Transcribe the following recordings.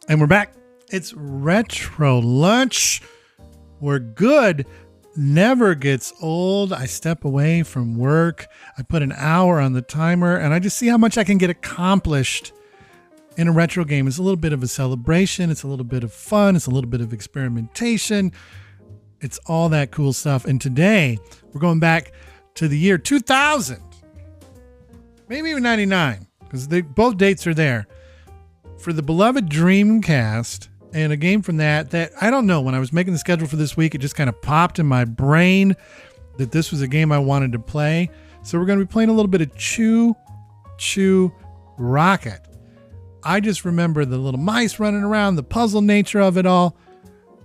And we're back. It's Retro Lunch, where good never gets old. I step away from work. I put an hour on the timer and I just see how much I can get accomplished in a retro game. It's a little bit of a celebration. It's a little bit of fun. It's a little bit of experimentation. It's all that cool stuff. And today we're going back to the year 2000, maybe even 99, because both dates are there, for the beloved Dreamcast. And a game from that I don't know, when I was making the schedule for this week, it just kind of popped in my brain that this was a game I wanted to play. So we're going to be playing a little bit of ChuChu Rocket. I just remember the little mice running around, the puzzle nature of it all.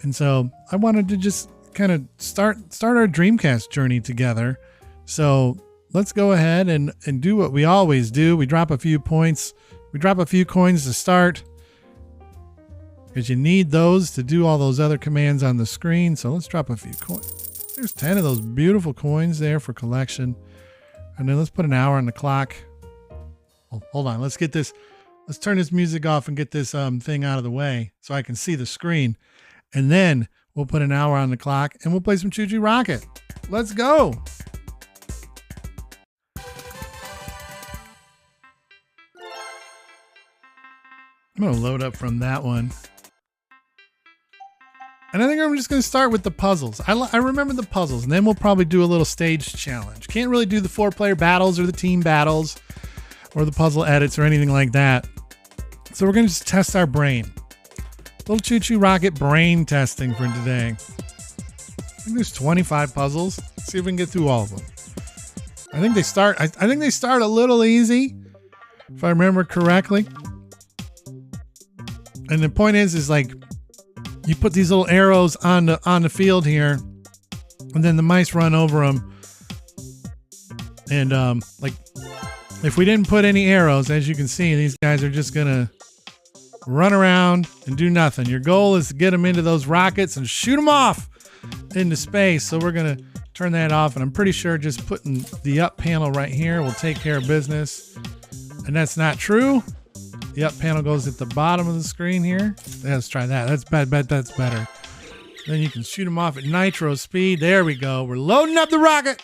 And so I wanted to just kind of start our Dreamcast journey together. So let's go ahead and do what we always do. We drop a few points. We drop a few coins to start, because you need those to do all those other commands on the screen. So let's drop a few coins. There's 10 of those beautiful coins there for collection. And then let's put an hour on the clock. Oh, hold on. Let's turn this music off and get this thing out of the way so I can see the screen. And then we'll put an hour on the clock and we'll play some ChuChu Rocket. Let's go. I'm going to load up from that one. And I think I'm just going to start with the puzzles. I remember the puzzles, and then we'll probably do a little stage challenge. Can't really do the 4-player battles or the team battles or the puzzle edits or anything like that. So we're going to just test our brain. Little ChuChu Rocket brain testing for today. I think there's 25 puzzles. Let's see if we can get through all of them. I think they start a little easy, if I remember correctly. And the point is like, you put these little arrows on the field here, and then the mice run over them. And like, if we didn't put any arrows, as you can see, these guys are just gonna run around and do nothing. Your goal is to get them into those rockets and shoot them off into space. So we're gonna turn that off, and I'm pretty sure just putting the up panel right here will take care of business. And that's not true. The up panel goes at the bottom of the screen here. Let's try that. That's bad. That's better. Then you can shoot them off at nitro speed. There we go. We're loading up the rocket.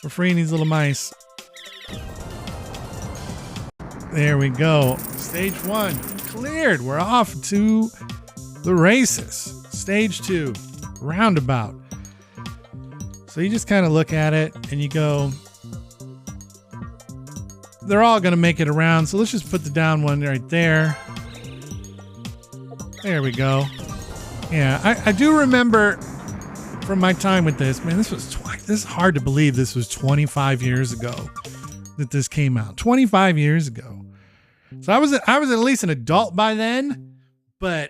We're freeing these little mice. There we go. Stage 1 cleared. We're off to the races. Stage 2, roundabout. So you just kind of look at it and you go, they're all going to make it around. So let's just put the down one right there. There we go. Yeah, I do remember from my time with this, man, this is hard to believe this was 25 years ago that this came out. 25 years ago. So I was at least an adult by then, but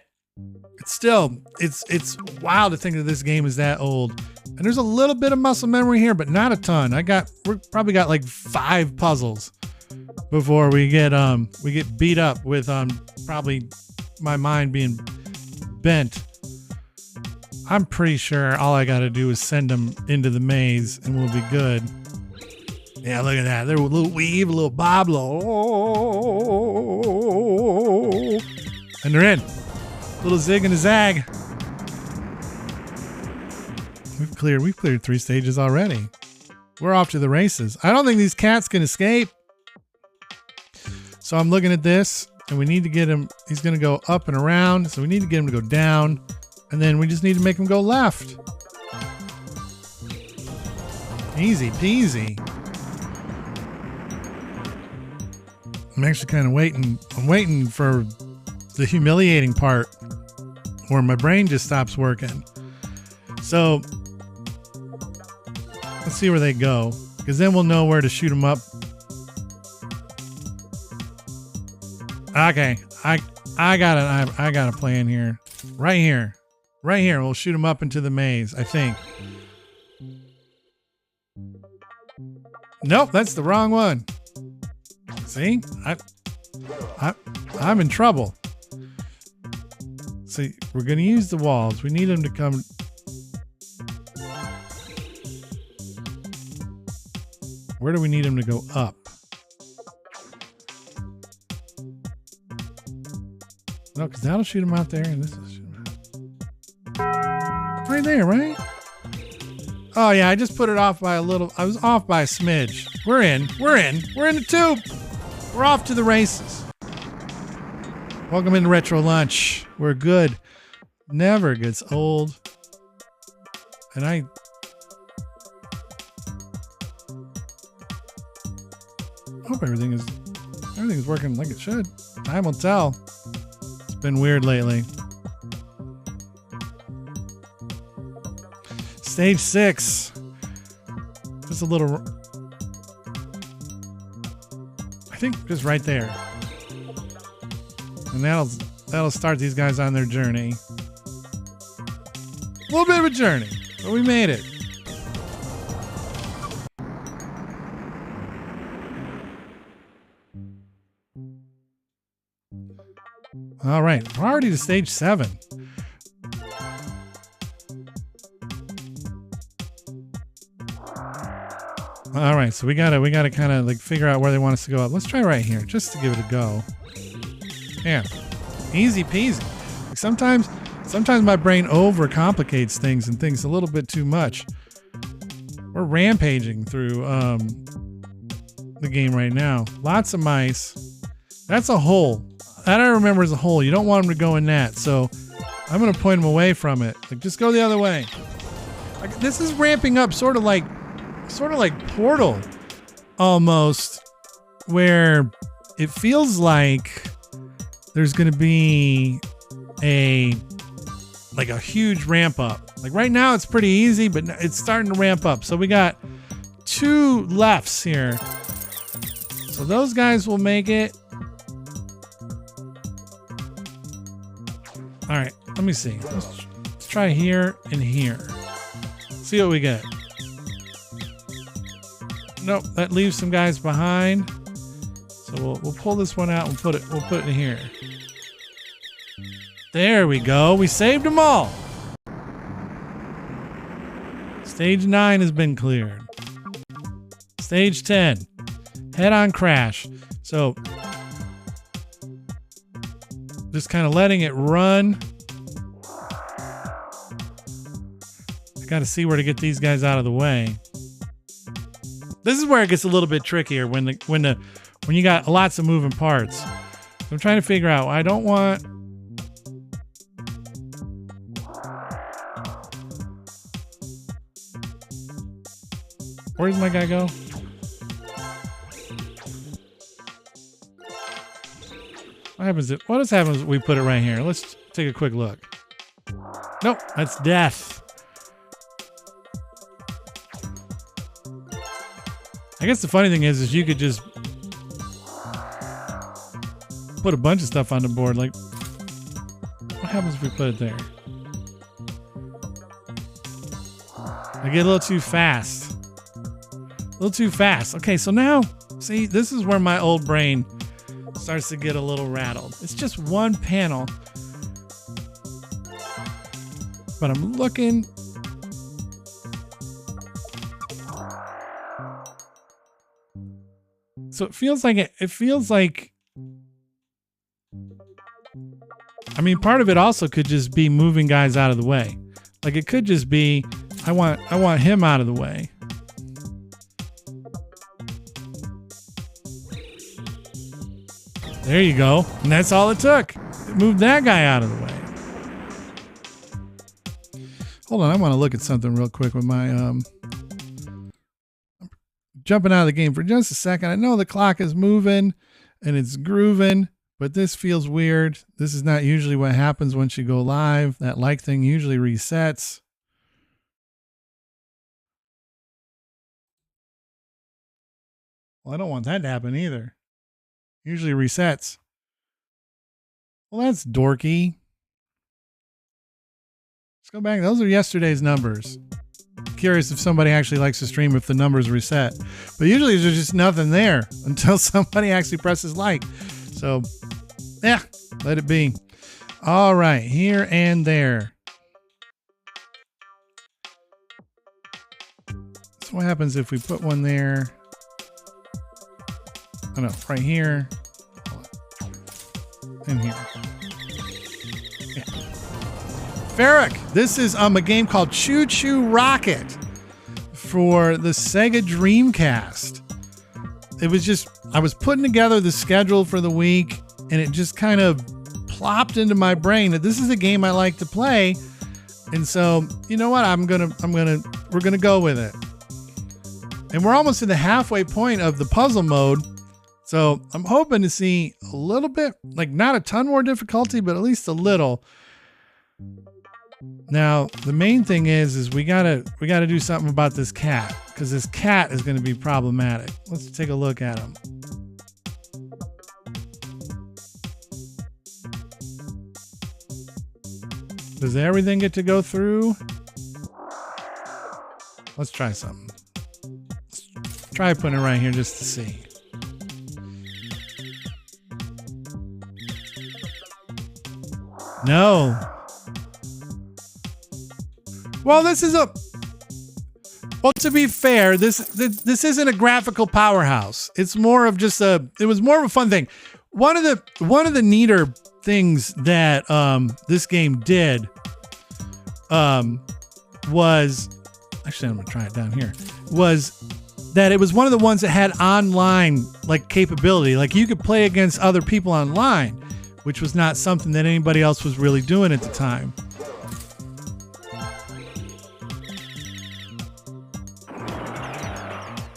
it's still, it's wild to think that this game is that old. And there's a little bit of muscle memory here, but not a ton. We probably got like 5 puzzles before we get beat up with probably my mind being bent. I'm pretty sure all I got to do is send them into the maze and we'll be good. Yeah, look at that. They're a little weave, a little bob, and they're in. Little zig and a zag. We've cleared 3 stages already. We're off to the races. I don't think these cats can escape. So I'm looking at this, and we need to get him. He's going to go up and around. So we need to get him to go down. And then we just need to make him go left. Easy peasy. I'm actually kind of waiting. I'm waiting for the humiliating part where my brain just stops working. So let's see where they go, because then we'll know where to shoot them up. Okay, I got a plan here. Right here. We'll shoot them up into the maze, I think. Nope, that's the wrong one. See, I'm in trouble. See, we're gonna use the walls. We need them to come. Where do we need them to go up? No, because that'll shoot him out there, and this will shoot him out. Right there, right? Oh, yeah, I just put it off by a little. I was off by a smidge. We're in. We're in. We're in the tube. We're off to the races. Welcome into Retro Lunch. We're good. Never gets old. And I hope everything is working like it should. Time will tell. It's been weird lately. Stage 6. Just a little. I think just right there. And that'll start these guys on their journey. A little bit of a journey, but we made it. All right, we're already to stage 7. All right, so we gotta kind of like figure out where they want us to go up. Let's try right here, just to give it a go. Yeah, easy peasy. Like sometimes my brain overcomplicates things and thinks a little bit too much. We're rampaging through the game right now. Lots of mice. That's a hole. That I remember is a hole. You don't want them to go in that. So I'm gonna point them away from it. Like just go the other way. Like, this is ramping up, sort of like Portal, almost, where it feels like there's gonna be a huge ramp up. Like right now it's pretty easy, but it's starting to ramp up. So we got 2 lefts here. So those guys will make it. All right, let me see. Let's try here and here. See what we get. Nope, that leaves some guys behind. So we'll pull this one out and we'll put it in here. There we go. We saved them all. Stage 9 has been cleared. Stage 10, head-on crash. So just kind of letting it run. I got to see where to get these guys out of the way. This is where it gets a little bit trickier when you got lots of moving parts. So I'm trying to figure out. I don't want. Where does my guy go? What happens if we put it right here? Let's take a quick look. Nope, that's death. I guess the funny thing is you could just put a bunch of stuff on the board. Like, what happens if we put it there? I get a little too fast. Okay, so now, see, this is where my old brain starts to get a little rattled. It's just one panel. But I'm looking. So it feels like I mean, part of it also could just be moving guys out of the way. Like it could just be I want him out of the way. There you go. And that's all it took. It moved that guy out of the way. Hold on, I want to look at something real quick with my jumping out of the game for just a second. I know the clock is moving and it's grooving, but this feels weird. This is not usually what happens once you go live. That like thing usually resets. Well, I don't want that to happen either. Usually resets. Well, that's dorky. Let's go back. Those are yesterday's numbers. Curious if somebody actually likes to stream if the numbers reset. But usually there's just nothing there until somebody actually presses like. So, yeah, let it be. All right, here and there. So what happens if we put one there? Oh no, right here and here. Ferric. This is a game called ChuChu Rocket for the Sega Dreamcast. It was just, I was putting together the schedule for the week, and it just kind of plopped into my brain that this is a game I like to play. And so, you know what? We're gonna go with it. And we're almost in the halfway point of the puzzle mode. So I'm hoping to see a little bit, like not a ton more difficulty, but at least a little. Now, the main thing is we gotta do something about this cat, because this cat is gonna be problematic. Let's take a look at him. Does everything get to go through? Let's try something. Let's try putting it right here just to see. No. Well, to be fair, this isn't a graphical powerhouse. It's more of just it was more of a fun thing. One of the neater things that this game did was, actually I'm gonna try it down here, was that it was one of the ones that had online like capability. Like you could play against other people online, which was not something that anybody else was really doing at the time.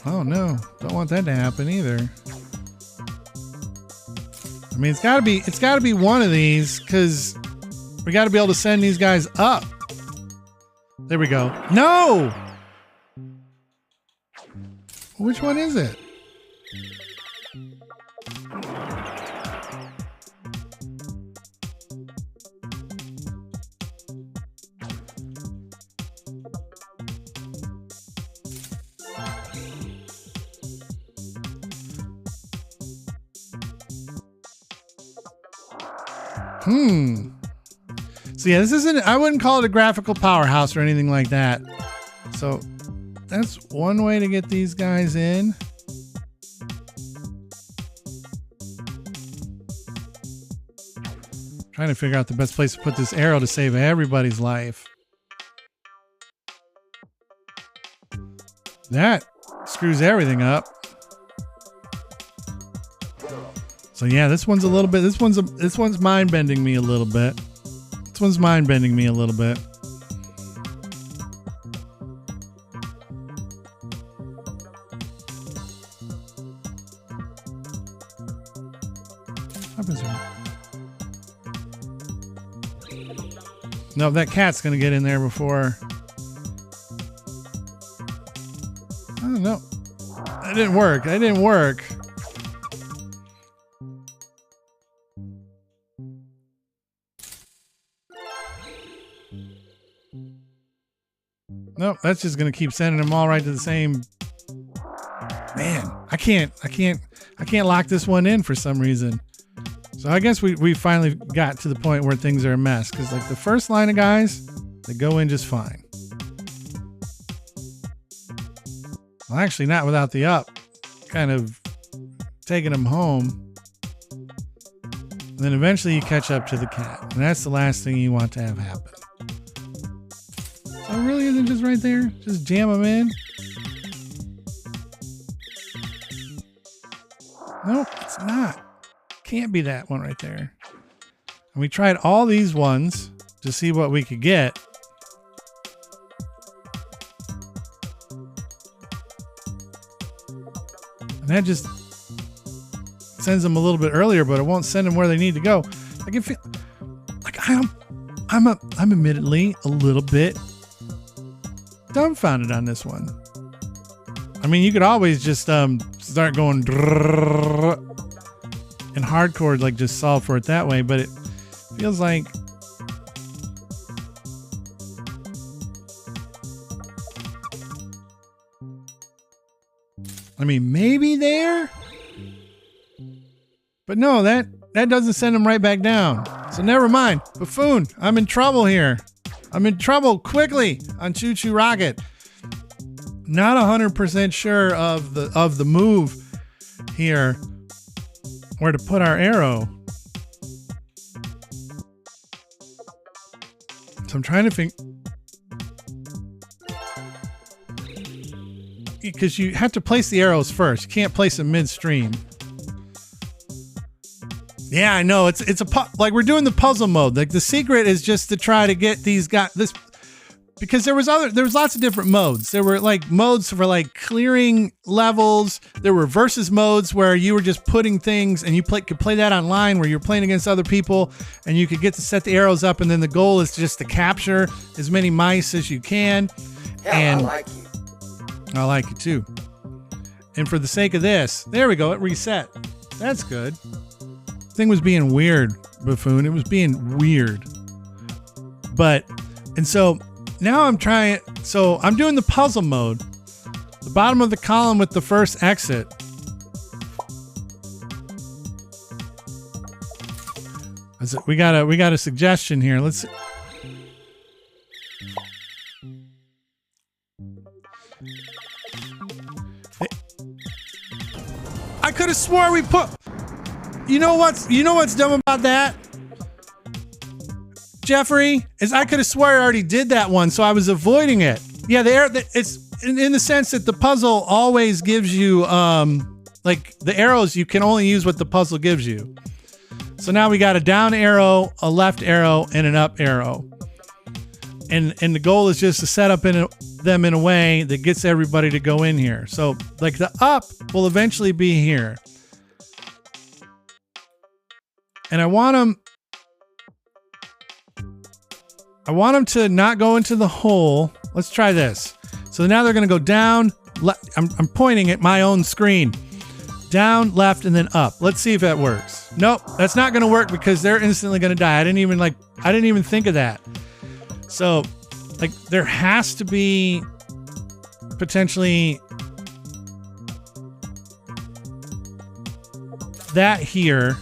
Oh no, don't want that to happen either. I mean, it's gotta be one of these, because we gotta be able to send these guys up. There we go. No! Which one is it? So yeah, this isn't, I wouldn't call it a graphical powerhouse or anything like that. So that's one way to get these guys in. Trying to figure out the best place to put this arrow to save everybody's life. That screws everything up. So yeah, this one's a little bit, this one's mind bending me a little bit. This one's mind bending me a little bit. No, that cat's gonna get in there before. I don't know. That didn't work. That didn't work. Nope, that's just gonna keep sending them all right to the same. Man, I can't lock this one in for some reason. So I guess we finally got to the point where things are a mess, because like the first line of guys, they go in just fine. Well, actually not without the up, kind of taking them home. And then eventually you catch up to the cat, and that's the last thing you want to have happen. So it really isn't just right there? Just jam them in? Nope, it's not. Can't be that one right there. And we tried all these ones to see what we could get. And that just sends them a little bit earlier, but it won't send them where they need to go. I can feel like I'm admittedly a little bit dumbfounded on this one. I mean, you could always just start going and hardcore, like just solve for it that way, but it feels like I mean, maybe there, but no, that doesn't send them right back down. So never mind. Buffoon, I'm in trouble here. I'm in trouble quickly on ChuChu Rocket. Not 100% sure of the move here, where to put our arrow. So I'm trying to think. Because you have to place the arrows first. You can't place them midstream. Yeah, I know. It's like we're doing the puzzle mode. Like the secret is just to try to get these guys this, because there was lots of different modes. There were like modes for like clearing levels. There were versus modes where you were just putting things, and you could play that online where you're playing against other people, and you could get to set the arrows up, and then the goal is just to capture as many mice as you can. Hell, and I like you. I like it too. And for the sake of this, there we go. It reset. That's good. Thing was being weird, Buffoon. It was being weird. And so now I'm doing the puzzle mode. The bottom of the column with the first exit. We got a suggestion here. Let's see. I could have swore we put. You know what's dumb about that, Jeffrey? Is I could have swore I already did that one, so I was avoiding it. Yeah, it's in the sense that the puzzle always gives you like the arrows. You can only use what the puzzle gives you. So now we got a down arrow, a left arrow, and an up arrow. And the goal is just to set up them in a way that gets everybody to go in here. So like the up will eventually be here. And I want them to not go into the hole. Let's try this. So now they're going to go down. I'm pointing at my own screen. Down, left, and then up. Let's see if that works. Nope, that's not going to work because they're instantly going to die. I didn't even think of that. So, like, there has to be potentially that here.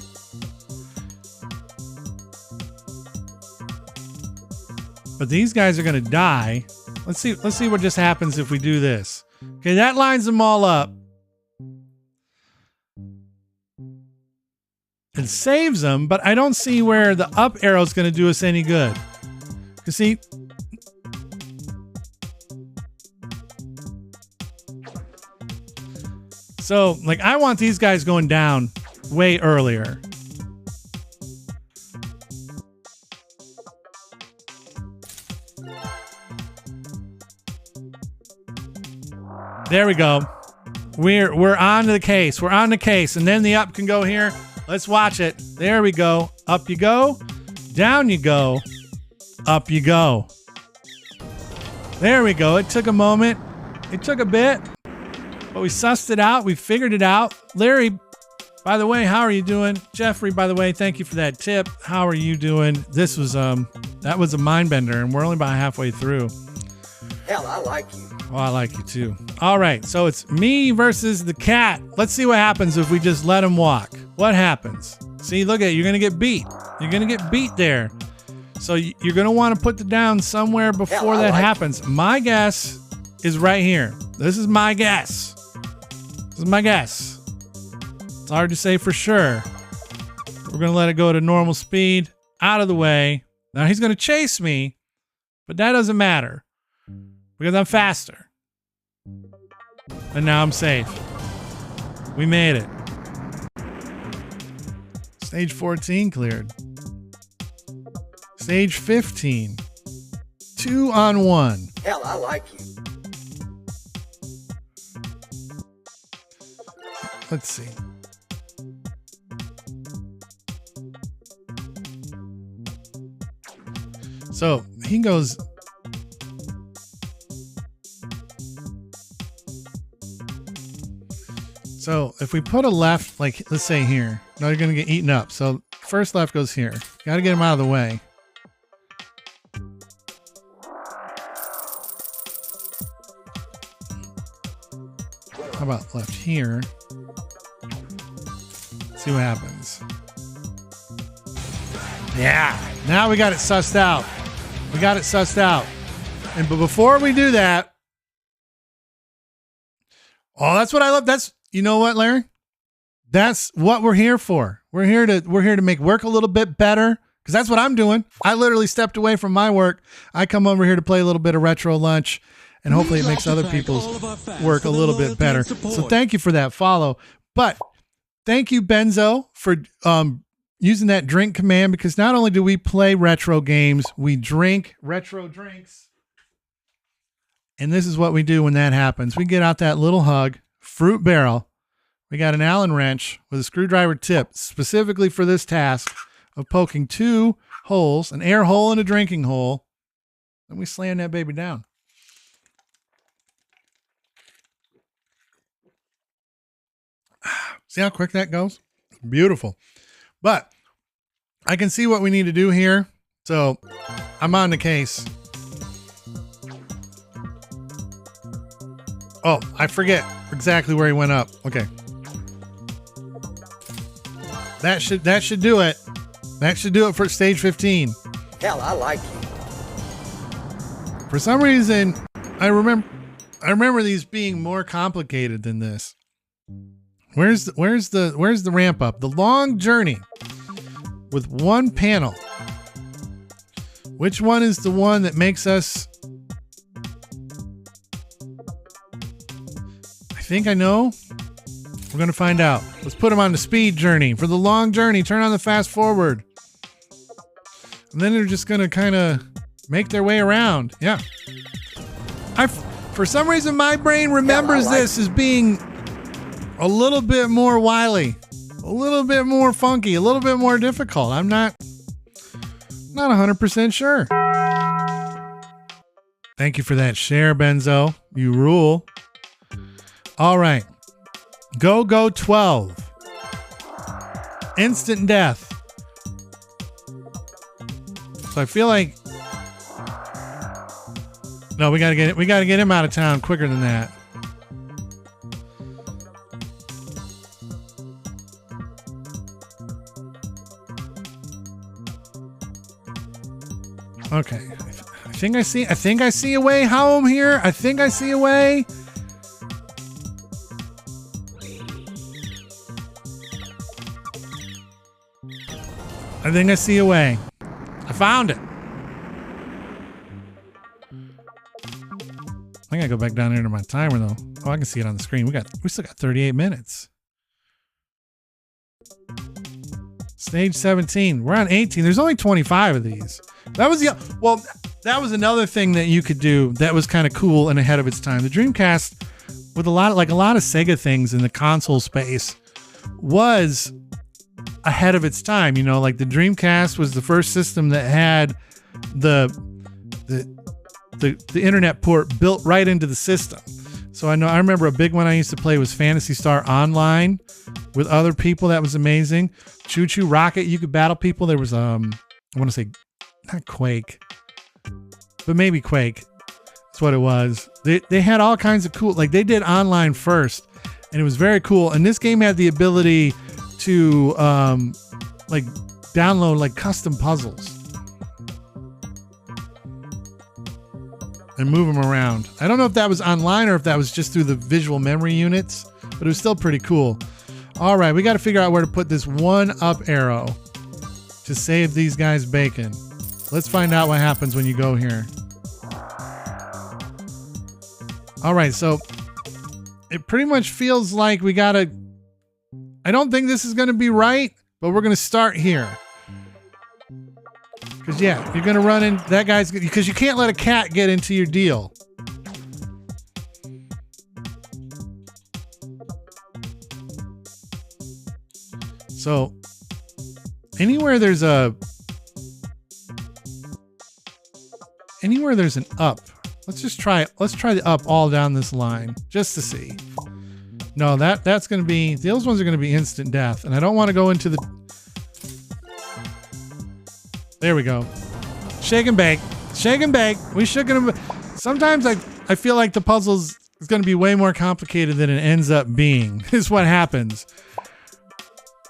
But these guys are going to die. Let's see what just happens if we do this. Okay, that lines them all up. It saves them, but I don't see where the up arrow is going to do us any good. You see, so like I want these guys going down way earlier. There we go. We're on to the case. We're on the case, and then the up can go here. Let's watch it. There we go. Up you go. Down you go. Up you go. There we go. It took a moment. It took a bit, but we sussed it out. We figured it out. Larry, by the way, how are you doing? Jeffrey, by the way, thank you for that tip. How are you doing? This was that was a mind bender, and we're only about halfway through. Hell, I like you. Oh, I like you too. All right, so it's me versus the cat. Let's see what happens if we just let him walk. What happens? See, look at it. You're going to get beat. You're going to get beat there. So you're going to want to put the down somewhere before that happens. My guess is right here. This is my guess. This is my guess. It's hard to say for sure. We're going to let it go to normal speed. Out of the way. Now he's going to chase me, but that doesn't matter because I'm faster. And now I'm safe. We made it. Stage 14 cleared. Stage 15. 2 on 1. Hell, I like you. Let's see. So he goes. So if we put a left, like let's say here, no, you're going to get eaten up. So first left goes here. Got to get him out of the way. How about left here? See what happens. Yeah, now we got it sussed out. We got it sussed out. But before we do that, oh, that's what I love. That's, you know what, Larry? That's what we're here for. We're here to make work a little bit better. because that's what I'm doing. I literally stepped away from my work. I come over here to play a little bit of Retro Lunch, and hopefully it makes other people's work a little bit better. So thank you for that follow. But thank you, Benzo, for using that drink command, because not only do we play retro games, we drink retro drinks. And this is what we do when that happens. We get out that little hug, fruit barrel. We got an Allen wrench with a screwdriver tip specifically for this task of poking 2 holes, an air hole and a drinking hole. And we slam that baby down. See how quick that goes? Beautiful. But I can see what we need to do here. So I'm on the case. Oh, I forget exactly where he went up. Okay. That should do it. That should do it for stage 15. Hell, I like you. For some reason, I remember these being more complicated than this. Where's the ramp up? The long journey with one panel. Which one is the one that makes us? I think I know. We're going to find out. Let's put them on the speed journey. For the long journey, turn on the fast forward. And then they're just going to kind of make their way around. Yeah. For some reason, my brain remembers this as being a little bit more wily, a little bit more funky, a little bit more difficult. I'm not 100% sure. Thank you for that share, Benzo. You rule. All right. Go 12. Instant death. So I feel like no, we gotta get him out of town quicker than that. Okay. I think I see a way home here. I think I see a way. I think I see a way. I found it. I gotta go back down here to my timer though. Oh, I can see it on the screen. We still got 38 minutes. Stage 17. We're on 18. There's only 25 of these. That was that was another thing that you could do that was kind of cool and ahead of its time. The Dreamcast, with a lot of Sega things in the console space, was ahead of its time. You know, like the Dreamcast was the first system that had the internet port built right into the system. So I remember a big one I used to play was Phantasy Star Online with other people. That was amazing. ChuChu Rocket, you could battle people. There was I want to say not Quake, but maybe Quake. That's what it was. They had all kinds of cool, like they did online first, and it was very cool. And this game had the ability to like download like custom puzzles and move them around. I don't know if that was online or if that was just through the visual memory units, but it was still pretty cool. All right, we got to figure out where to put this one up arrow to save these guys bacon. Let's find out what happens when you go here. All right, so it pretty much feels like we got to... I don't think this is going to be right, but we're going to start here. Because, yeah, you're going to run in... That guy's... Because you can't let a cat get into your deal. So, anywhere there's an up. Let's try the up all down this line just to see. No, that's going to be, those ones are going to be instant death. And I don't want to go into the, there we go. Shake and bake. Shake and bake. We should gonna, sometimes I feel like the puzzles is going to be way more complicated than it ends up being is what happens.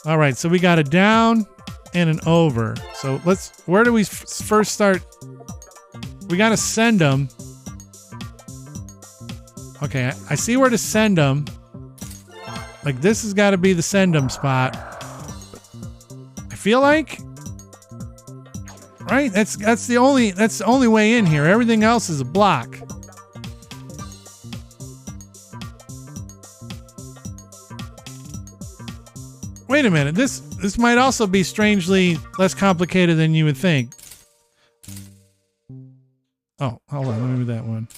All right. So we got a down and an over. So where do we first start? We got to send them. Okay, I see where to send them. Like this has got to be the send them spot. I feel like Right? That's the only way in here. Everything else is a block. Wait a minute. This might also be strangely less complicated than you would think. Oh, hold on. Let me move that one.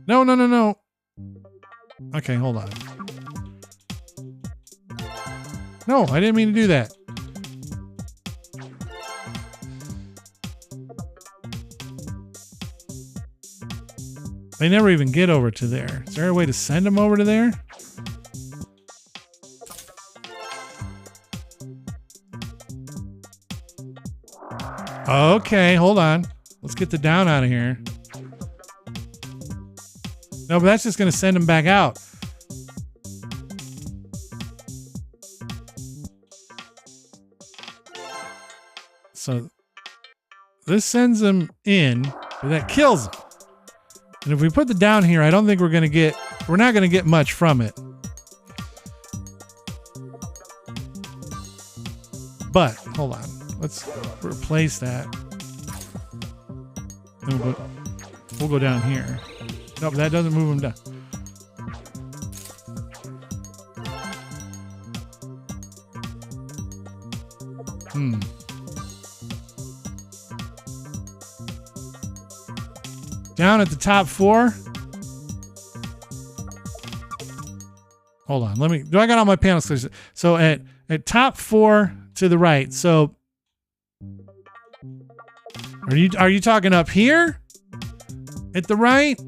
No. Okay, hold on. No, I didn't mean to do that. They never even get over to there. Is there a way to send them over to there? Okay, hold on. Let's get the down out of here. No, but that's just going to send them back out. So this sends them in, but that kills them. And if we put the down here, I don't think we're not going to get much from it. But hold on. Let's replace that. We'll go down here. Nope, that doesn't move them down. Down at the top 4. Hold on. Do I got all my panels clear? So at top 4 to the right. So are you talking up here at the right?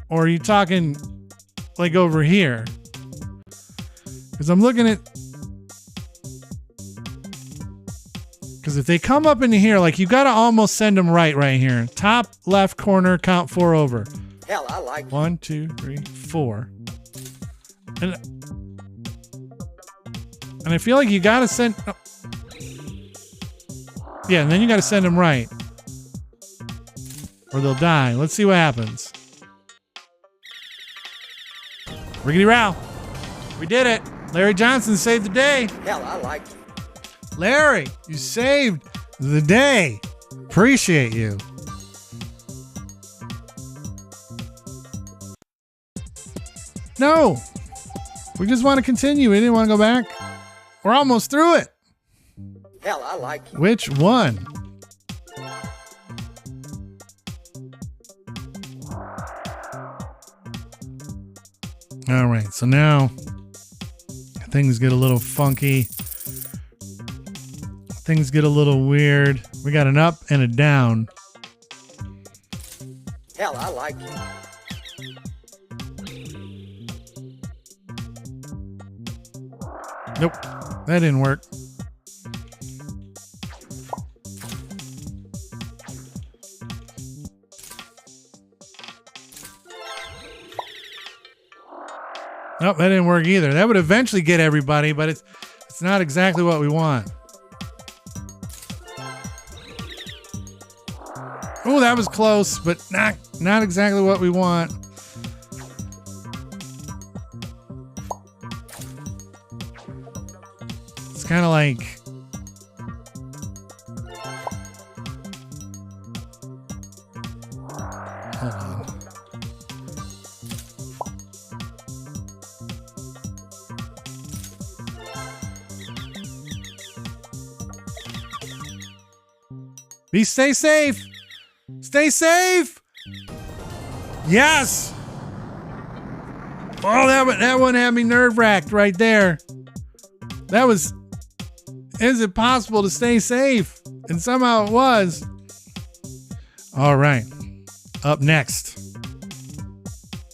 Or are you talking like over here? Because I'm looking at. Because if they come up into here, like you got to almost send them right here. Top left corner, count 4 over. Hell, I like you. 1, 2, 3, 4. And I feel like you got to send. Oh. Yeah, and then you got to send them right. Or they'll die. Let's see what happens. Riggedy row. We did it. Larry Johnson saved the day. Hell, I like you. Larry, you saved the day. Appreciate you. No. We just want to continue. We didn't want to go back. We're almost through it. Hell, I like you. Which one? All right, so now things get a little funky. Things get a little weird. We got an up and a down. Hell, I like you. Nope, that didn't work. Nope, that didn't work either. That would eventually get everybody, but it's not exactly what we want. Oh, that was close, but not exactly what we want. It's kind of like hold on. Stay safe. Stay safe. Yes. Oh, that one had me nerve-wracked right there. That was, is it possible to stay safe? And somehow it was. All right. Up next.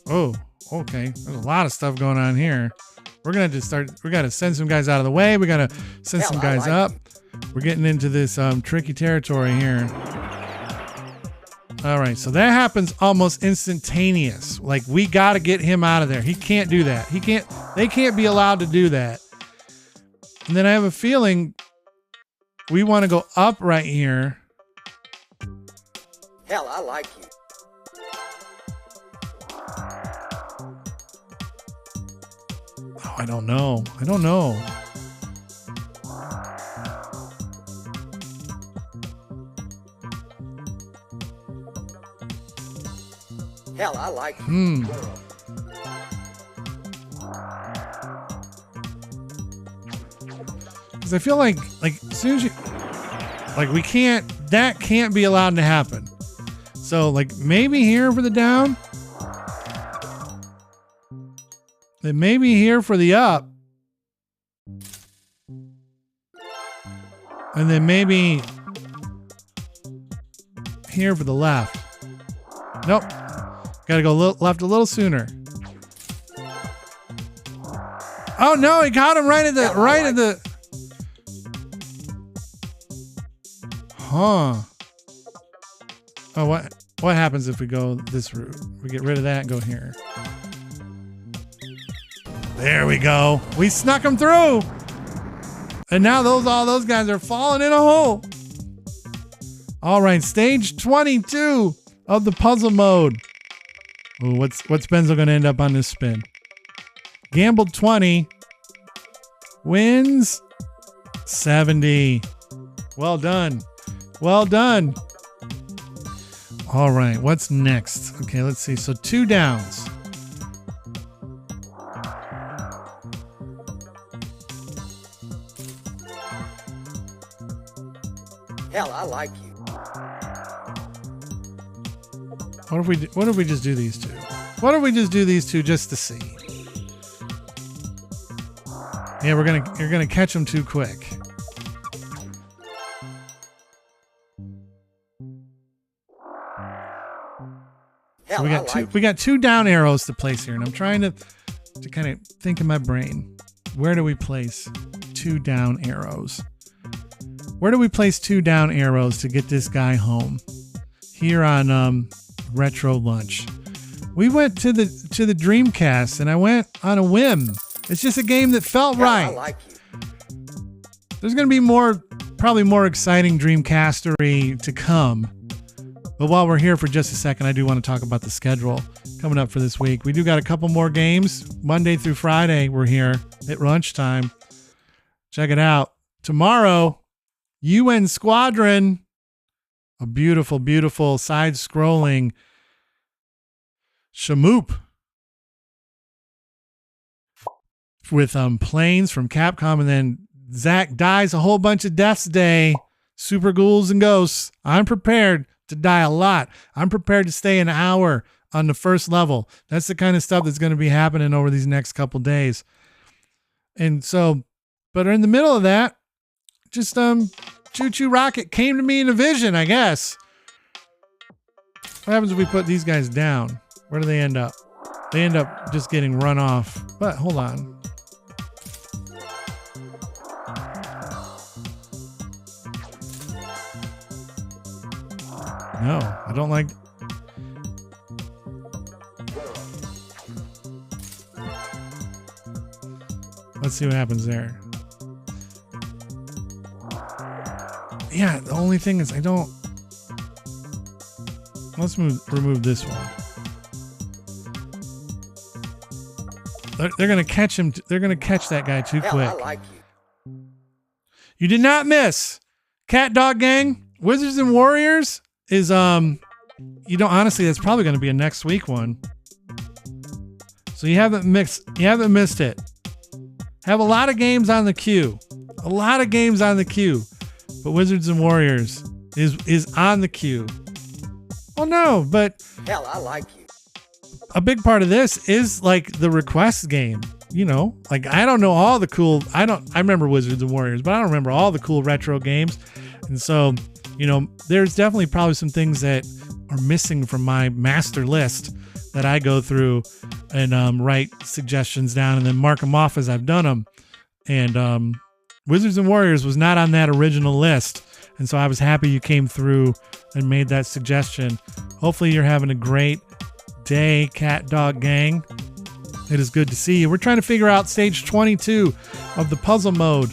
Oh, okay. There's a lot of stuff going on here. We're going to just start. We got to send some guys out of the way. We got to send some guys up. We're getting into this tricky territory here. All right, so that happens almost instantaneous. Like, we got to get him out of there. He can't do that. They can't be allowed to do that. And then I have a feeling we want to go up right here. Hell, I like you. Oh, I don't know. Hell, I like you. Because I feel like as soon as you, like that can't be allowed to happen. So like maybe here for the down. Then maybe here for the up. And then maybe here for the left. Nope. Got to go left a little sooner. Oh no, he caught him right at the Huh. Oh, what happens if we go this route? We get rid of that and go here. There we go. We snuck him through. And now all those guys are falling in a hole. All right, stage 22 of the puzzle mode. Ooh, what's Benzo going to end up on this spin? Gambled 20. Wins 70. Well done. Well done. All right, what's next? Okay, let's see. So 2 downs. Hell, I like you. What if we just do these two? What if we just do these two just to see? Yeah, you're gonna catch them too quick. Hell, So we got 2 down arrows to place here, and I'm trying to kind of think in my brain. Where do we place 2 down arrows? Where do we place 2 down arrows to get this guy home? Here on Retro Lunch. We went to the Dreamcast, and I went on a whim. It's just a game that felt right. I like you. There's going to be probably more exciting Dreamcastery to come. But while we're here for just a second, I do want to talk about the schedule coming up for this week. We do got a couple more games. Monday through Friday, we're here at lunchtime. Check it out. Tomorrow, UN Squadron, a beautiful, beautiful side-scrolling shamoop with planes from Capcom, and then Zach dies a whole bunch of deaths day. Super ghouls and ghosts. I'm prepared to die a lot. I'm prepared to stay an hour on the first level. That's the kind of stuff that's going to be happening over these next couple days. And so, but in the middle of that, just ChuChu Rocket came to me in a vision, I guess. What happens if we put these guys down? Where do they end up? They end up just getting run off. But hold on. No, I don't like. Let's see what happens there. Yeah, the only thing is I don't. Let's remove this one. They're gonna catch him. They're gonna catch that guy too quick. Hell, I like you. You did not miss. Cat Dog Gang, Wizards and Warriors is honestly, that's probably going to be a next week one. So you haven't missed it. Have a lot of games on the queue. But Wizards and Warriors is on the queue. Oh no, but hell, I like you. A big part of this is like the request game. You know, like I don't know all the cool. I remember Wizards and Warriors, but I don't remember all the cool retro games. And so, you know, there's definitely probably some things that are missing from my master list that I go through and write suggestions down and then mark them off as I've done them. And Wizards and Warriors was not on that original list. And so I was happy you came through and made that suggestion. Hopefully you're having a great day, Cat Dog Gang. It is good to see you. We're trying to figure out stage 22 of the puzzle mode.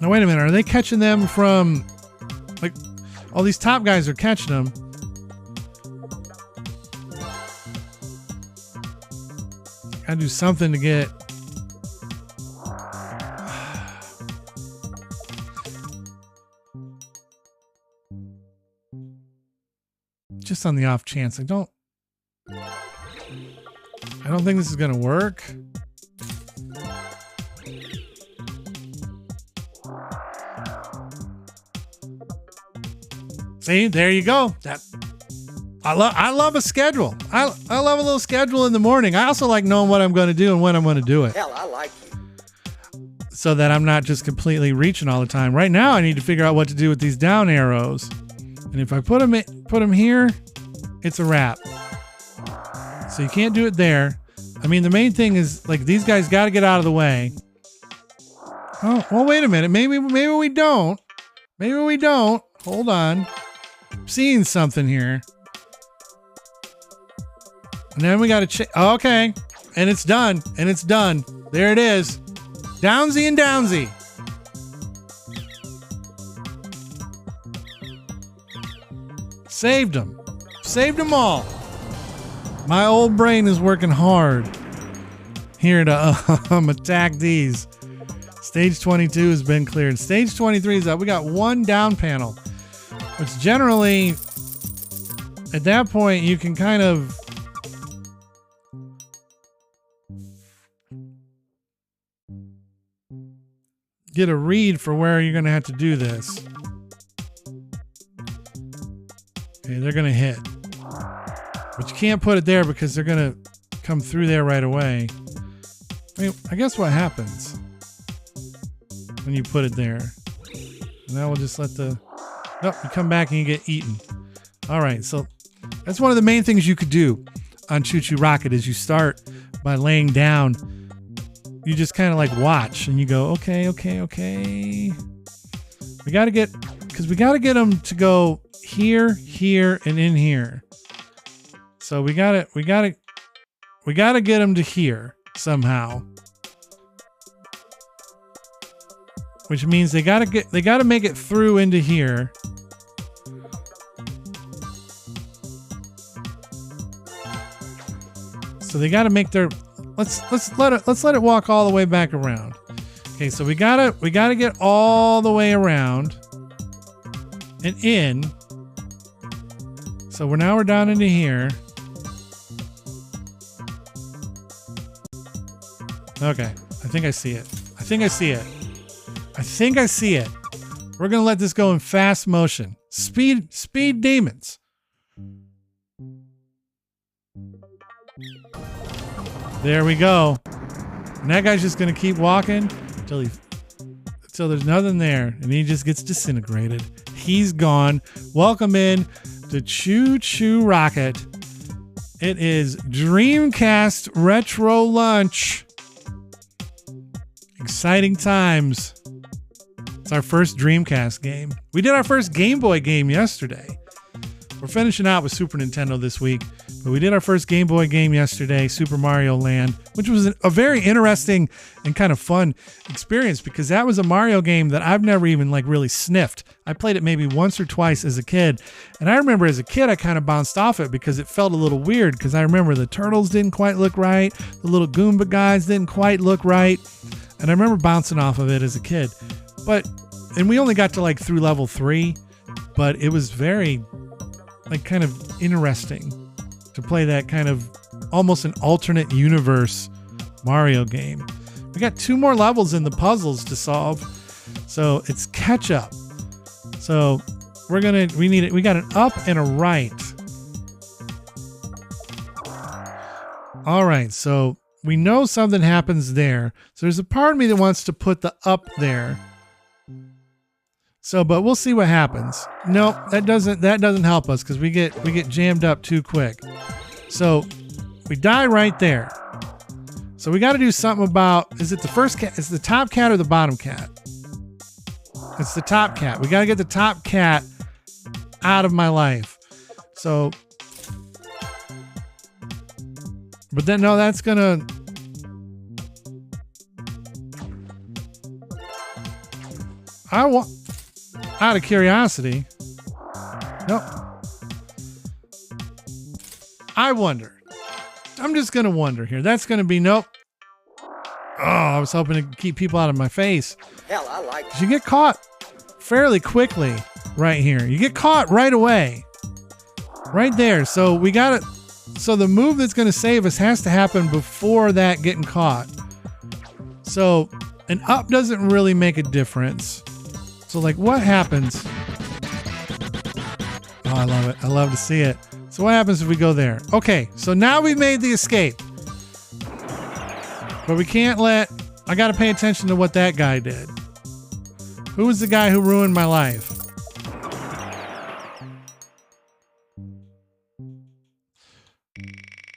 Now, wait a minute. Are they catching them from, like, all these top guys are catching them. Gotta do something to get. on the off chance. I don't think this is gonna work. See, there you go. I love a schedule. I love a little schedule in the morning. I also like knowing what I'm going to do and when I'm going to do it. Hell, I like you. So that I'm not just completely reaching all the time. Right now, I need to figure out what to do with these down arrows. And if I put them here, it's a wrap. So you can't do it there. I mean, the main thing is like these guys got to get out of the way. Oh, well, wait a minute. Maybe we don't. Maybe we don't. Hold on. I'm seeing something here. And then we got to okay. And it's done. And it's done. There it is. Downsy and Downsy. Saved them. Saved them all. My old brain is working hard here to attack these. Stage 22 has been cleared. Stage 23 is up. We got one down panel, which generally at that point you can kind of get a read for where you're going to have to do this. Okay, they're going to hit. But you can't put it there because they're going to come through there right away. I mean, I guess what happens when you put it there. Now we'll just let the... Nope, you come back and you get eaten. All right, so that's one of the main things you could do on ChuChu Rocket is you start by laying down. You just kind of like watch and you go, okay. We got to get them to go here, here, and in here. So we got to get them to here somehow. Which means they got to make it through into here. So they got to make their let's let it walk all the way back around. Okay, so we gotta get all the way around and in. So we're down into here. Okay, I think I see it. We're gonna let this go in fast motion. Speed demons. There we go. And that guy's just gonna keep walking until there's nothing there, and he just gets disintegrated. He's gone. Welcome in to ChuChu Rocket. It is Dreamcast Retro Lunch. Exciting times. It's our first Dreamcast game. We did our first Game Boy game yesterday. We're finishing out with Super Nintendo this week, but we did our first Game Boy game yesterday, Super Mario Land, which was a very interesting and kind of fun experience because that was a Mario game that I've never even like really sniffed. I played it maybe once or twice as a kid, and I remember as a kid I kind of bounced off it because it felt a little weird because I remember the turtles didn't quite look right, the little Goomba guys didn't quite look right, and I remember bouncing off of it as a kid. And we only got to like through level 3, but it was very like kind of interesting to play that kind of almost an alternate universe Mario game. We got 2 more levels in the puzzles to solve, so it's catch up. So we got an up and a right. All right, so we know something happens there. So there's a part of me that wants to put the up there. So, but we'll see what happens. Nope, that doesn't help us because we get jammed up too quick. So we die right there. So we got to do something about, is it the first cat? Is the top cat or the bottom cat? It's the top cat. We got to get the top cat out of my life. So, but then no, that's gonna. Out of curiosity. Nope. I wonder. I'm just going to wonder here. That's going to be nope. Oh, I was hoping to keep people out of my face. Hell, I like you. You get caught fairly quickly right here. You get caught right away. Right there. So we got it. So the move that's going to save us has to happen before that getting caught. So an up doesn't really make a difference. So like what happens? Oh, I love it. I love to see it. So what happens if we go there? Okay, so now we've made the escape. But we can't let... I got to pay attention to what that guy did. Who was the guy who ruined my life?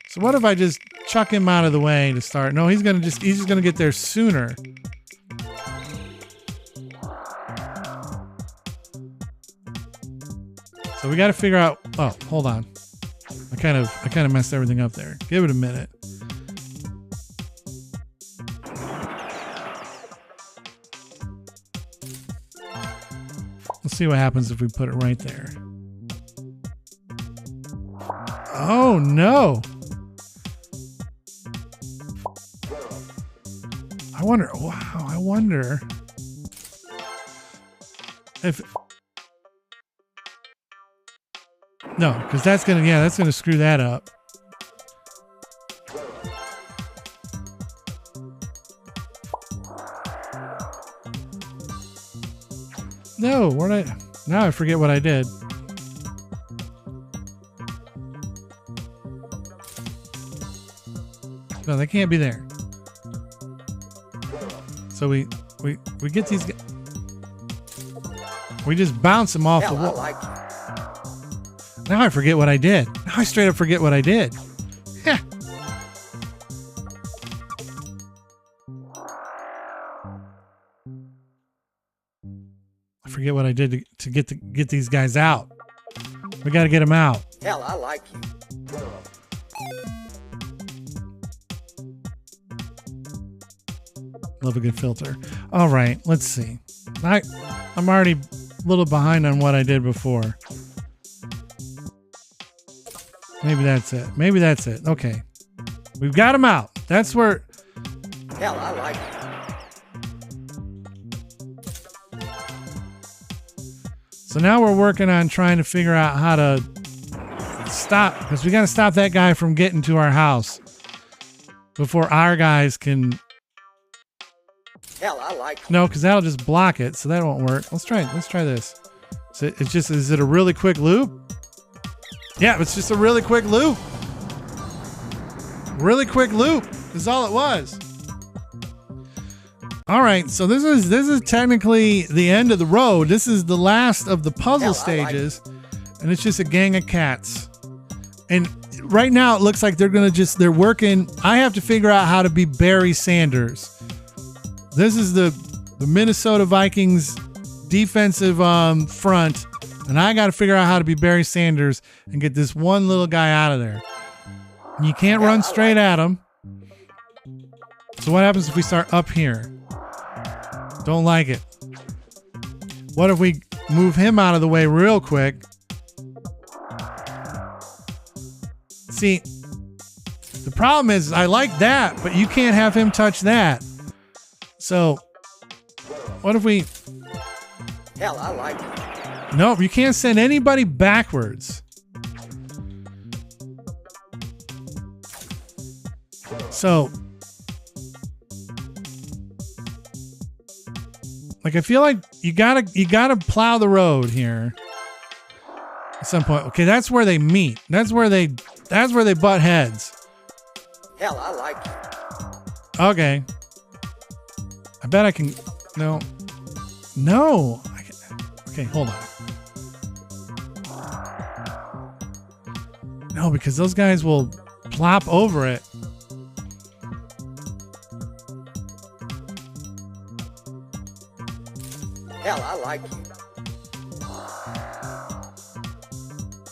So what if I just chuck him out of the way to start? No, he's just gonna get there sooner. So we got to figure out. Oh, hold on. I kind of messed everything up there. Give it a minute. Let's see what happens if we put it right there. Oh no. I wonder if no, because that's gonna screw that up. No, now I forget what I did. No, they can't be there. So we get these guys. We just bounce them off the wall. I like you. Now I forget what I did. Now I straight up forget what I did. Yeah. I forget what I did to get these guys out. We got to get them out. Hell, I like you. Love a good filter. All right, let's see. I'm already a little behind on what I did before. Maybe that's it. Okay. We've got them out. That's where... Hell, I like you. So now we're working on trying to figure out how to stop, because we got to stop that guy from getting to our house before our guys can... Hell, I like you. No, because that'll just block it, so that won't work. Let's try this. So is it a really quick loop? Yeah, it's just a really quick loop. Really quick loop is all it was. All right, so this is technically the end of the road. This is the last of the puzzle stages, and it's just a gang of cats. And right now it looks like they're working. I have to figure out how to be Barry Sanders. This is the Minnesota Vikings defensive front, and I got to figure out how to be Barry Sanders and get this one little guy out of there. And you can't run straight at him. So what happens if we start up here? Don't like it. What if we move him out of the way real quick? See, the problem is I like that, but you can't have him touch that. So, what if we... Hell, I like it. Nope, you can't send anybody backwards. So, like, I feel like you gotta plow the road here at some point. Okay, that's where they meet. That's where they butt heads. Hell, I like you. Okay. I bet I can... No. Okay, hold on. No, because those guys will plop over it. Hell, I like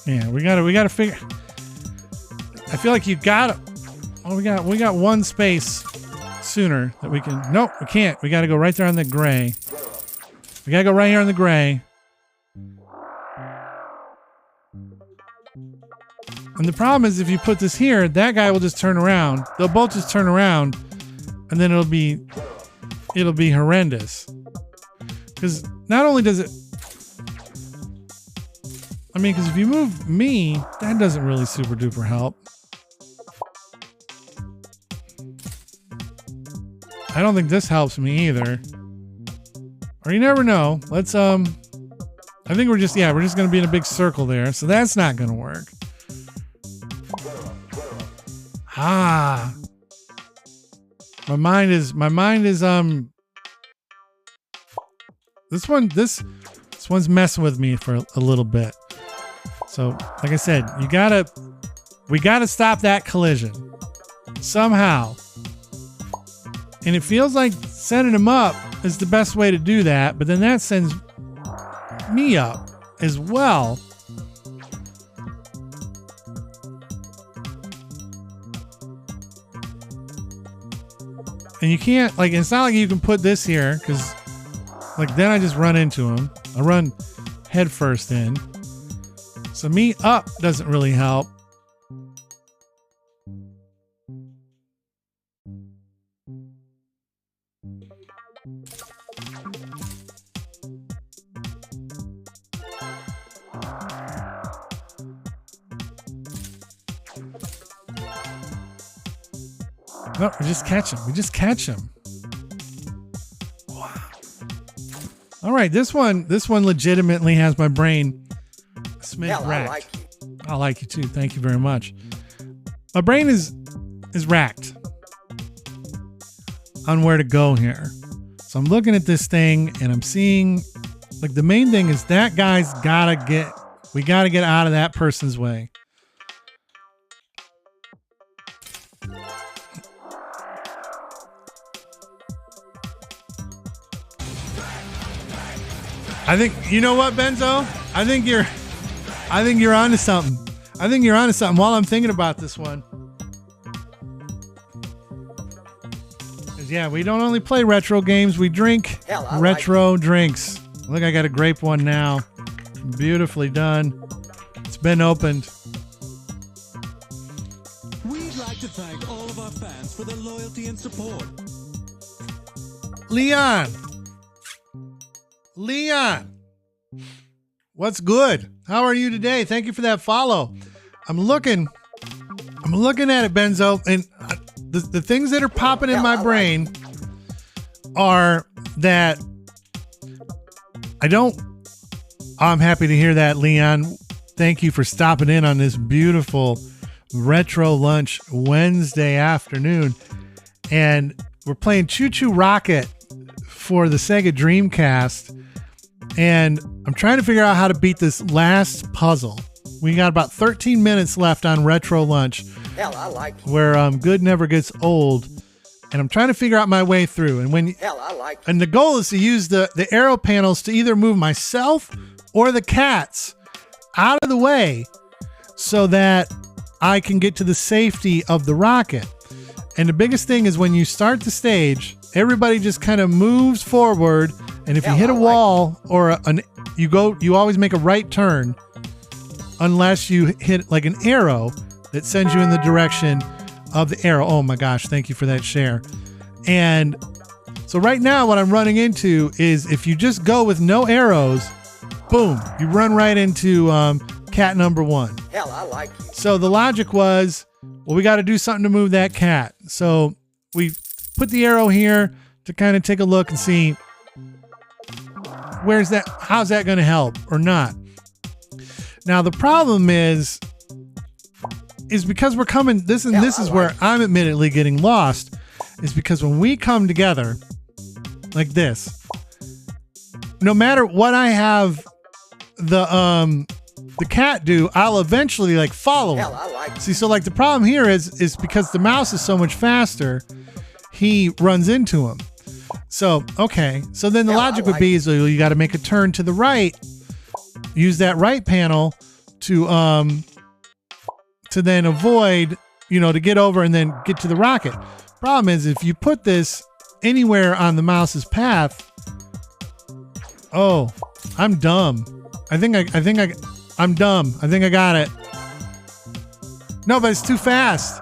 you. Yeah, we gotta figure... I feel like you gotta... Oh, we got one space sooner that we can... Nope, we can't. We gotta go right there on the gray. We gotta go right here on the gray. And the problem is if you put this here, that guy will just turn around. They'll both just turn around, and then it'll be horrendous. Because not only does it... I mean, because if you move me, that doesn't really super duper help. I don't think this helps me either. Or you never know. Let's, I think we're just going to be in a big circle there. So that's not going to work. Ah. My mind is, this one's messing with me for a little bit. So, like I said, we gotta stop that collision somehow. And it feels like sending him up is the best way to do that, but then that sends me up as well. And you can't, like, it's not like you can put this here, because, like, then I just run into him. I run head first in. So me up doesn't really help. No, we just catch him. We just catch him. Wow. All right, this one legitimately has my brain racked. I like you too. Thank you very much. My brain is racked on where to go here. So I'm looking at this thing and I'm seeing, like, the main thing is that guy's we gotta get out of that person's way. I think, you know what, Benzo? I think you're onto something. I think you're onto something while I'm thinking about this one. 'Cause yeah, we don't only play retro games, we drink retro drinks. Look, I got a grape one now. Beautifully done. It's been opened. We'd like to thank all of our fans for their loyalty and support. Leon, what's good? How are you today? Thank you for that follow. I'm looking at it, Benzo, and the things that are popping in my brain are that I'm happy to hear that, Leon. Thank you for stopping in on this beautiful retro lunch Wednesday afternoon. And we're playing ChuChu Rocket for the Sega Dreamcast. And I'm trying to figure out how to beat this last puzzle. We got about 13 minutes left on Retro Lunch. Hell, I like it. Where good never gets old. And I'm trying to figure out my way through. And and the goal is to use the arrow panels to either move myself or the cats out of the way so that I can get to the safety of the rocket. And the biggest thing is when you start the stage, everybody just kind of moves forward, and if you hit a wall or you always make a right turn unless you hit like an arrow that sends you in the direction of the arrow. Oh my gosh, thank you for that share. And so right now what I'm running into is if you just go with no arrows, boom, you run right into cat number one. Hell, I like it. So the logic was, well, we got to do something to move that cat. So we put the arrow here to kind of take a look and see how's that going to help or not. Now the problem is because we're coming, this is where I'm admittedly getting lost, is because when we come together like this, no matter what I have the cat do, I'll eventually like follow him. I like it. See, so like the problem here is because the mouse is so much faster, he runs into him. So, okay. So then the logic would be is you got to make a turn to the right, use that right panel to then avoid, to get over and then get to the rocket. Problem is if you put this anywhere on the mouse's path, oh, I'm dumb. I'm dumb. I think I got it. No, but it's too fast.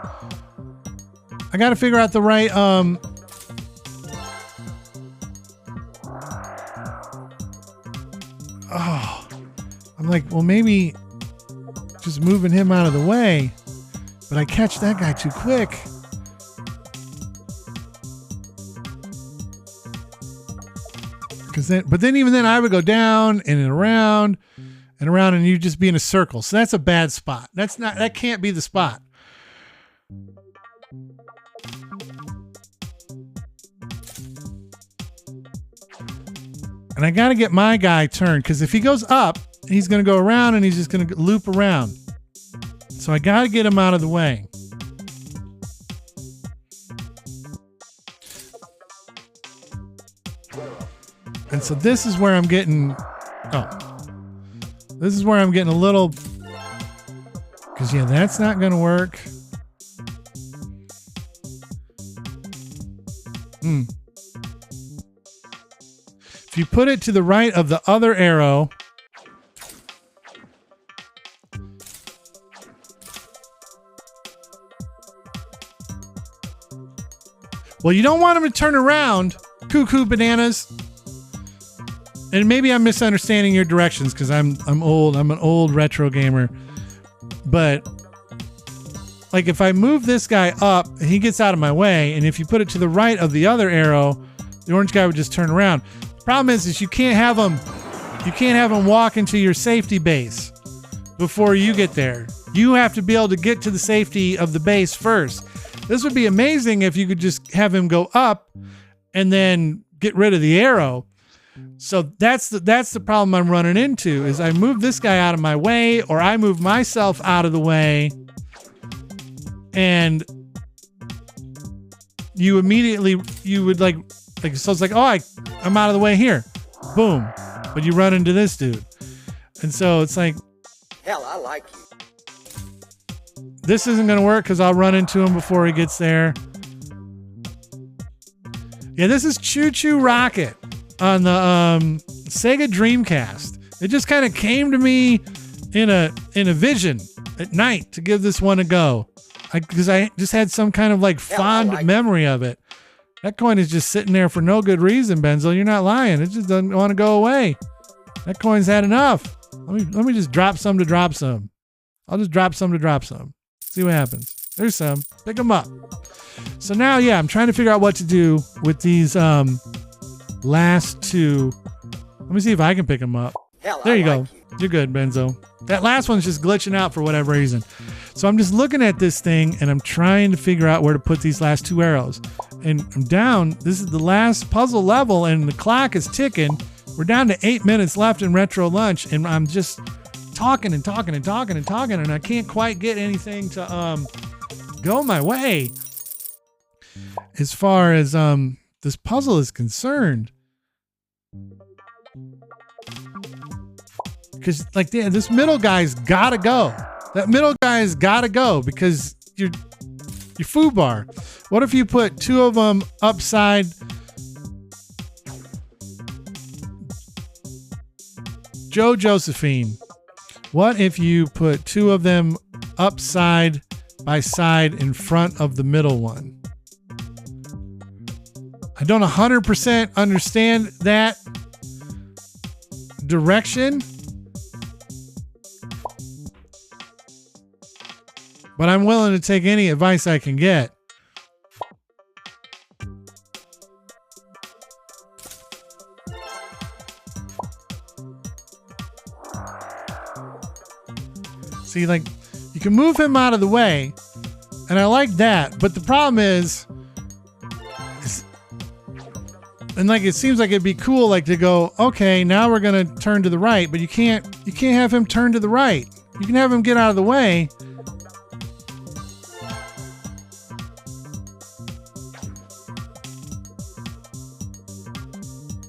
I got to figure out the right, oh, I'm like, well, maybe just moving him out of the way. But I catch that guy too quick. But then even then I would go down and around and around, and you just be in a circle. So that's a bad spot. That can't be the spot. And I got to get my guy turned, because if he goes up, he's going to go around and he's just going to loop around. So I got to get him out of the way. And so this is where I'm getting, this is where I'm getting a little, because yeah, that's not going to work. If you put it to the right of the other arrow, well, you don't want him to turn around, ChuChu bananas. And maybe I'm misunderstanding your directions because I'm old. I'm an old retro gamer. But like if I move this guy up, he gets out of my way. And if you put it to the right of the other arrow, the orange guy would just turn around. Problem is you can't have him walk into your safety base before you get there. You have to be able to get to the safety of the base first. This would be amazing if you could just have him go up and then get rid of the arrow. So that's the problem I'm running into, is I move this guy out of my way, or I move myself out of the way, and you would like so it's like, oh, I'm out of the way here, boom, but you run into this dude, and so it's like, hell, I like you. This isn't gonna work because I'll run into him before he gets there. Yeah, this is ChuChu Rocket on the Sega Dreamcast. It just kind of came to me in a vision at night to give this one a go, because I just had some kind of like fond memory of it. That coin is just sitting there for no good reason, Benzo. You're not lying. It just doesn't want to go away. That coin's had enough. Let me just drop some to drop some. I'll just drop some to drop some. See what happens. There's some. Pick them up. So now, yeah, I'm trying to figure out what to do with these last two. Let me see if I can pick them up. Hell, there you go. You're good, Benzo. That last one's just glitching out for whatever reason. So I'm just looking at this thing and I'm trying to figure out where to put these last two arrows. And I'm down. This is the last puzzle level and the clock is ticking. We're down to 8 minutes left in Retro Lunch, and I'm just talking and I can't quite get anything to go my way as far as this puzzle is concerned. Because like, yeah, this middle guy's gotta go. That middle guy's gotta go because your foobar. What if you put two of them upside? Josephine. What if you put two of them up side by side in front of the middle one? I don't 100% understand that direction, but I'm willing to take any advice I can get. See, like, you can move him out of the way, and I like that, but the problem is, and like, it seems like it'd be cool, like, to go, okay, now we're gonna turn to the right, but you can't have him turn to the right. You can have him get out of the way.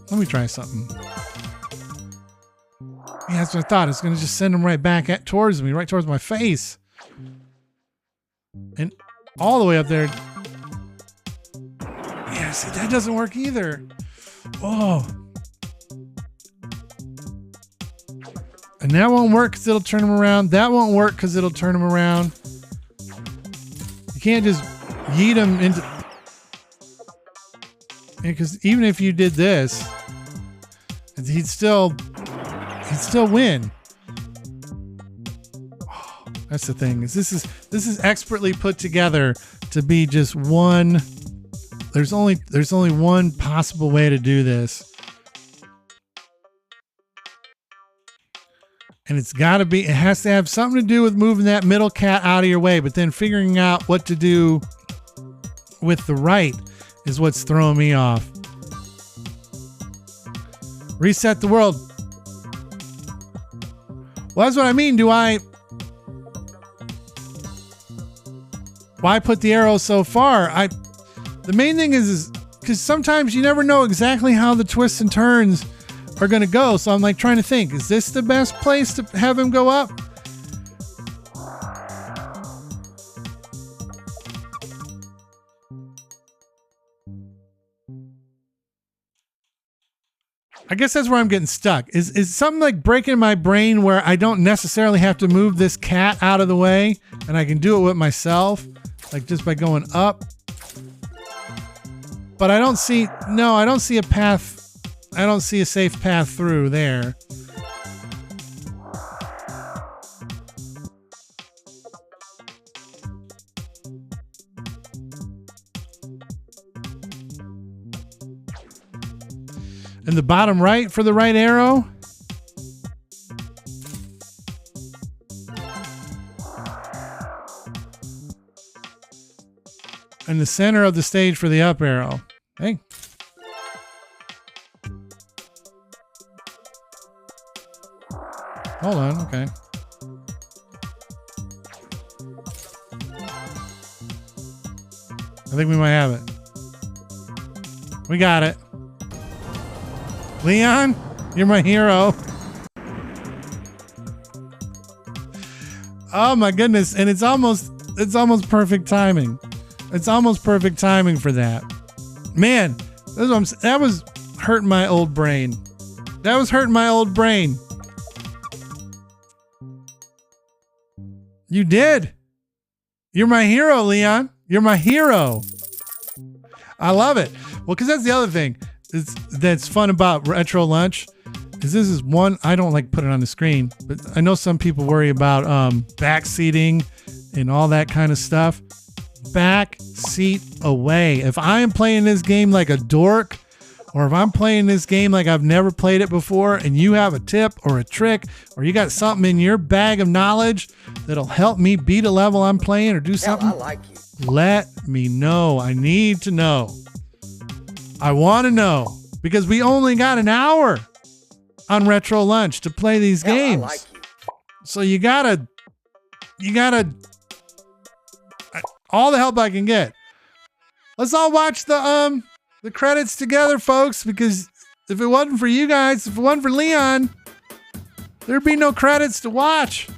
Let me try something. Yeah, that's what I thought. It's going to just send him right back towards me, right towards my face. And all the way up there. Yeah, see, that doesn't work either. Oh. And that won't work because it'll turn him around. That won't work because it'll turn him around. You can't just yeet him into... Because even if you did this, he'd still win. That's the thing. This is expertly put together to be just one. There's only one possible way to do this. And it has to have something to do with moving that middle cat out of your way, but then figuring out what to do with the right is what's throwing me off. Reset the world. Well, that's what I mean. Why put the arrow so far? The main thing is because sometimes you never know exactly how the twists and turns are going to go. So I'm like trying to think, is this the best place to have him go up? I guess that's where I'm getting stuck. Is something like breaking my brain where I don't necessarily have to move this cat out of the way and I can do it with myself, like just by going up. But I don't see a path. I don't see a safe path through there. In the bottom right for the right arrow. In the center of the stage for the up arrow. Hey. Hold on, okay. I think we might have it. We got it. Leon, you're my hero. Oh my goodness, and it's almost perfect timing. It's almost perfect timing for that. Man, that was hurting my old brain. That was hurting my old brain. You did. You're my hero, Leon. You're my hero. I love it. Well, because that's the other thing that's fun about Retro Lunch is this is one, I don't like put it on the screen, but I know some people worry about backseating and all that kind of stuff. Back seat away. If I am playing this game like a dork, or if I'm playing this game like I've never played it before and you have a tip or a trick or you got something in your bag of knowledge that'll help me beat a level I'm playing or do something, I like you. Let me know. I need to know. I want to know because we only got an hour on Retro Lunch to play these games. I like you. So you gotta all the help I can get. Let's all watch the credits together, folks, because if it wasn't for you guys, if it wasn't for Leon, there'd be no credits to watch.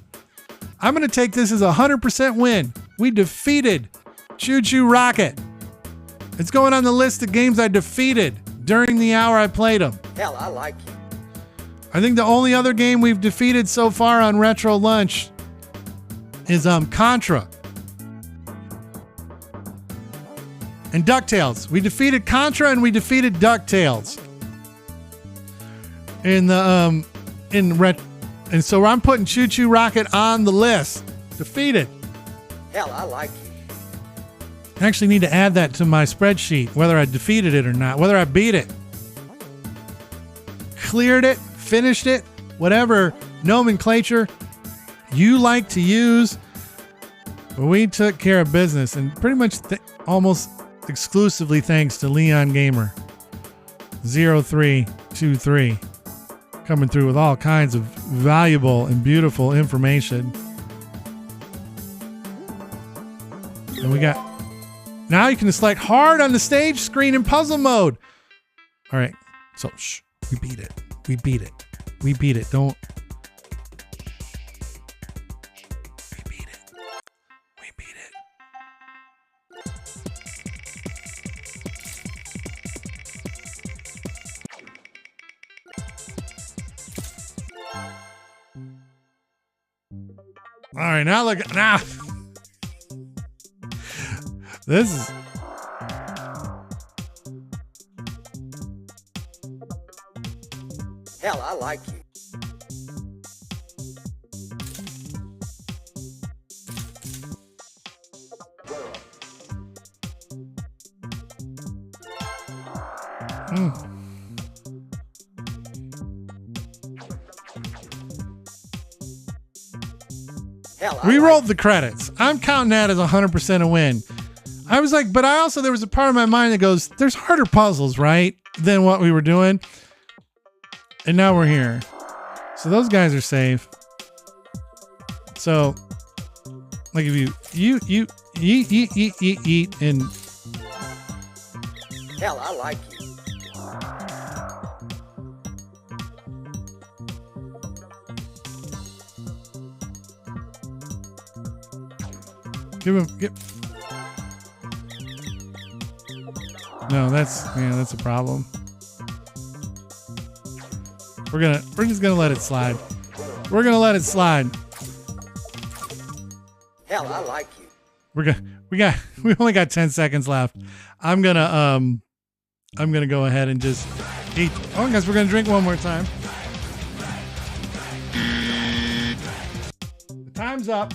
I'm going to take this as a 100% win. We defeated ChuChu Rocket. It's going on the list of games I defeated during the hour I played them. Hell, I like you. I think the only other game we've defeated so far on Retro Lunch is Contra. And DuckTales. We defeated Contra and we defeated DuckTales. And so I'm putting ChuChu Rocket on the list. Defeated. Hell, I like you. I actually need to add that to my spreadsheet, whether I defeated it or not, whether I beat it, cleared it, finished it, whatever nomenclature you like to use. We took care of business, and pretty much almost exclusively thanks to Leon Gamer 0323 coming through with all kinds of valuable and beautiful information. And we got, now you can select hard on the stage screen in puzzle mode. All right, so we beat it. We beat it. We beat it. Don't. We beat it. We beat it. All right, now look. Now. This is. Hell, I like you. Hell, I We like rolled the credits. I'm counting that as 100% a win. I was like, but I also, there was a part of my mind that goes, there's harder puzzles, right? Than what we were doing. And now we're here. So those guys are safe. So, like if you eat, and Hell, I like you. give. No, that's a problem. We're just gonna let it slide. We're gonna let it slide. Hell, I like you. We only got 10 seconds left. I'm gonna go ahead and just eat. Oh, I guess we're gonna drink one more time. The time's up.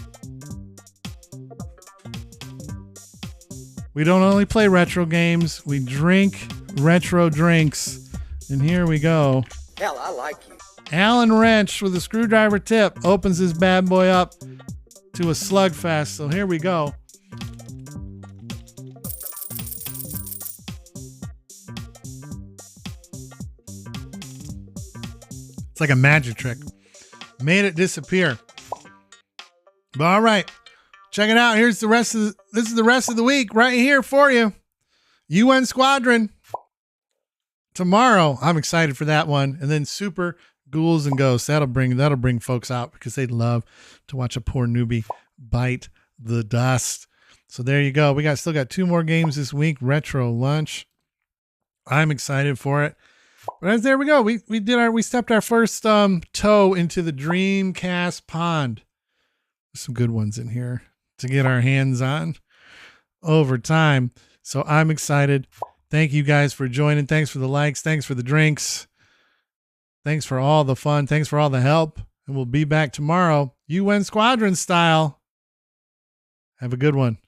We don't only play retro games, we drink retro drinks. And here we go. Hell, I like you. Allen wrench with a screwdriver tip opens this bad boy up to a slugfest. So here we go. It's like a magic trick. Made it disappear. But all right. Check it out. This is the rest of the week right here for you. UN Squadron. Tomorrow, I'm excited for that one. And then Super Ghouls and Ghosts. That'll bring folks out because they'd love to watch a poor newbie bite the dust. So there you go. We still got 2 more games this week. Retro Lunch. I'm excited for it. But there we go. We stepped our first toe into the Dreamcast pond. There's some good ones in here to get our hands on over time. So I'm excited. Thank you guys for joining. Thanks for the likes. Thanks for the drinks. Thanks for all the fun. Thanks for all the help. And we'll be back tomorrow, UN Squadron style. Have a good one.